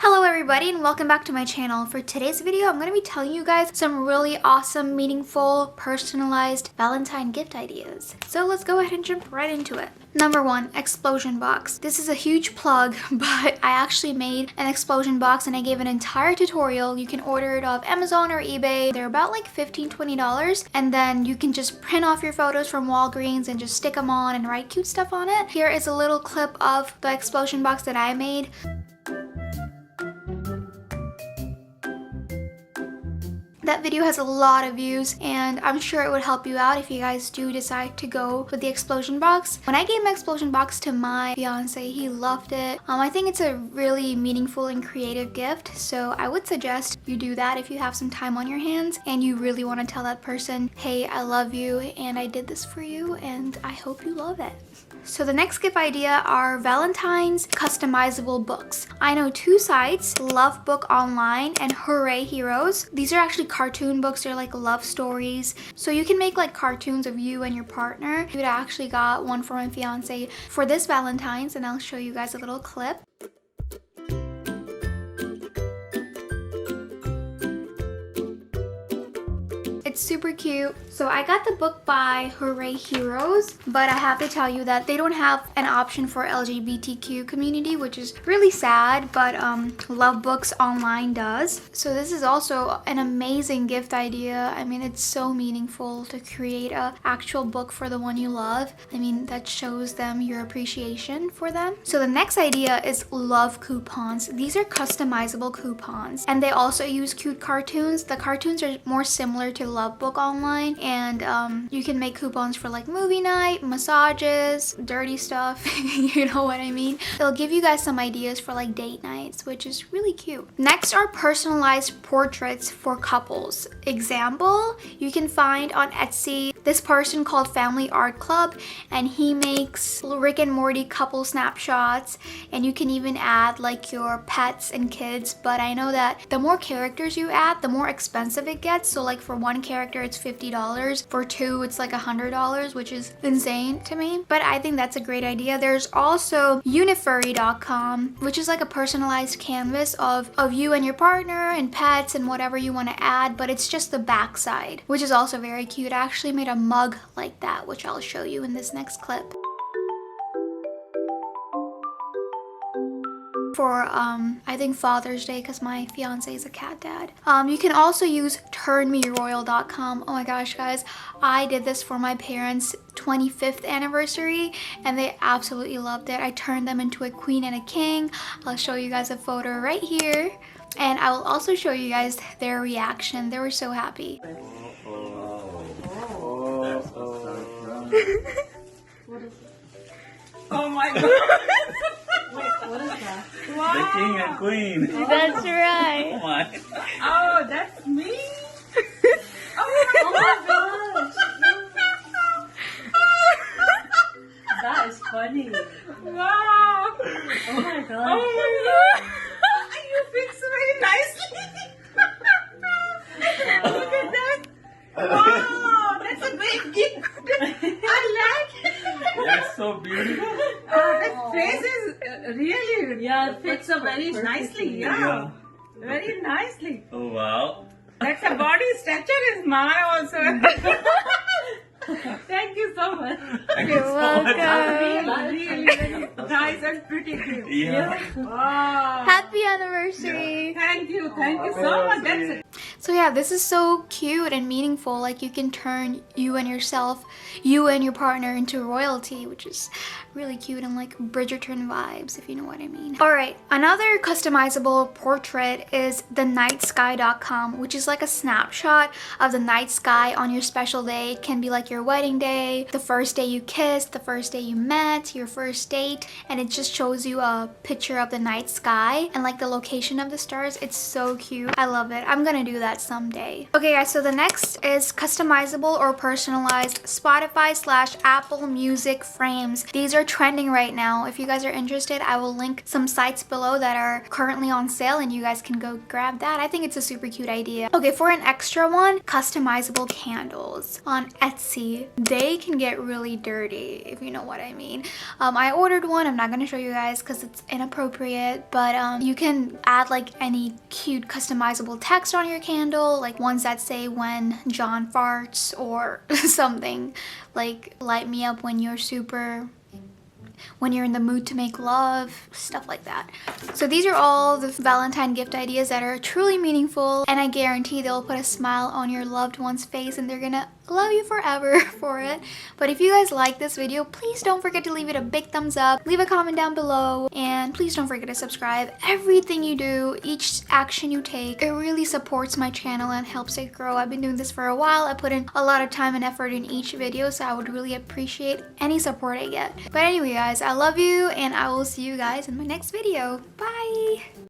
Hello everybody and welcome back to my channel. For today's video, I'm going to be telling you guys some really awesome, meaningful, personalized Valentine gift ideas. So let's go ahead and jump right into it. Number 1, explosion box. This is a huge plug, but I actually made an explosion box and I gave an entire tutorial. You can order it off Amazon or eBay. They're about like $15-20, and then you can just print off your photos from Walgreens and just stick them on and write cute stuff on it. Here is a little clip of the explosion box that I made. That video has a lot of views and I'm sure it would help you out if you guys do decide to go with the explosion box. When I gave my explosion box to my fiance, he loved it. I think it's a really meaningful and creative gift, so I would suggest you do that if you have some time on your hands and you really want to tell that person, hey, I love you and I did this for you and I hope you love it. So the next gift idea are Valentines Customizable Books. I know 2 sites, Love Book Online and Hooray Heroes. These are actually cartoon books. They're like love stories. So you can make like cartoons of you and your partner. I actually got one for my fiance for this Valentine's and I'll show you guys a little clip. It's super cute. So I got the book by Hooray Heroes, but I have to tell you that they don't have an option for LGBTQ community, which is really sad, but Love Books Online does. So this is also an amazing gift idea. I mean, it's so meaningful to create an actual book for the one you love. I mean, that shows them your appreciation for them. So the next idea is love coupons. These are customizable coupons and they also use cute cartoons. The cartoons are more similar to Love Book Online, and you can make coupons for like movie night, massages, dirty stuff, you know what I mean. They'll give you guys some ideas for like date nights, which is really cute. Next are personalized portraits for couples. Example, you can find on Etsy this person called Family Art Club, and he makes Rick and Morty couple snapshots, and you can even add like your pets and kids, but I know that the more characters you add, the more expensive it gets. So like for one character it's $50, for 2 it's like $100, which is insane to me, but I think that's a great idea. There's also Unifurry.com, which is like a personalized canvas of you and your partner and pets and whatever you want to add, but it's just the back side, which is also very cute. I actually made a mug like that, which I'll show you in this next clip. For I think Father's Day, because my fiance is a cat dad. You can also use turnmeroyal.com. Oh my gosh guys, I did this for my parents' 25th anniversary and they absolutely loved it. I turned them into a queen and a king. I'll show you guys a photo right here and I will also show you guys their reaction. They were so happy. Oh my god. Wait, what is that? Wow. The king and queen. That's right. Oh my. Oh, that's me. Oh my gosh. That is funny. Wow. Oh my gosh. Oh my god. You fix very nicely. Look at that. Wow, that's a great gift. I like it. That's so beautiful. That face is really, Yeah, it fits fits very perfectly. nicely. Yeah. Very nicely. Oh wow. That's a body stretcher is mine also. Thank you so much. Thank you You're so much. welcome. Really very nice and pretty gift. Yeah. Wow. Happy anniversary. Thank you so much. That's it. So yeah, this is so cute and meaningful. Like you can turn you and your partner into royalty, which is really cute and like Bridgerton vibes, if you know what I mean. All right, another customizable portrait is the Nightsky.com, which is like a snapshot of the night sky on your special day. It can be like your wedding day, the first day you kissed, the first day you met, your first date, and it just shows you a picture of the night sky and like the location of the stars. It's so cute. I love it. I'm gonna do that that someday. Okay guys, so the next is customizable or personalized Spotify/Apple Music frames. These are trending right now. If you guys are interested, I will link some sites below that are currently on sale and you guys can go grab that. I think it's a super cute idea. Okay, for an extra one, customizable candles on Etsy. They can get really dirty, if you know what I mean. I ordered one. I'm not gonna show you guys because it's inappropriate, but you can add like any cute customizable text on your candle, like ones that say when John farts or something like light me up when you're in the mood to make love, stuff like that. So these are all the Valentine gift ideas that are truly meaningful, and I guarantee they'll put a smile on your loved one's face and they're gonna love you forever for it. But if you guys like this video, please don't forget to leave it a big thumbs up, leave a comment down below, and please don't forget to subscribe. Everything you do, each action you take, it really supports my channel and helps it grow. I've been doing this for a while. I put in a lot of time and effort in each video, so I would really appreciate any support I get. But anyway guys, I love you and I will see you guys in my next video. Bye!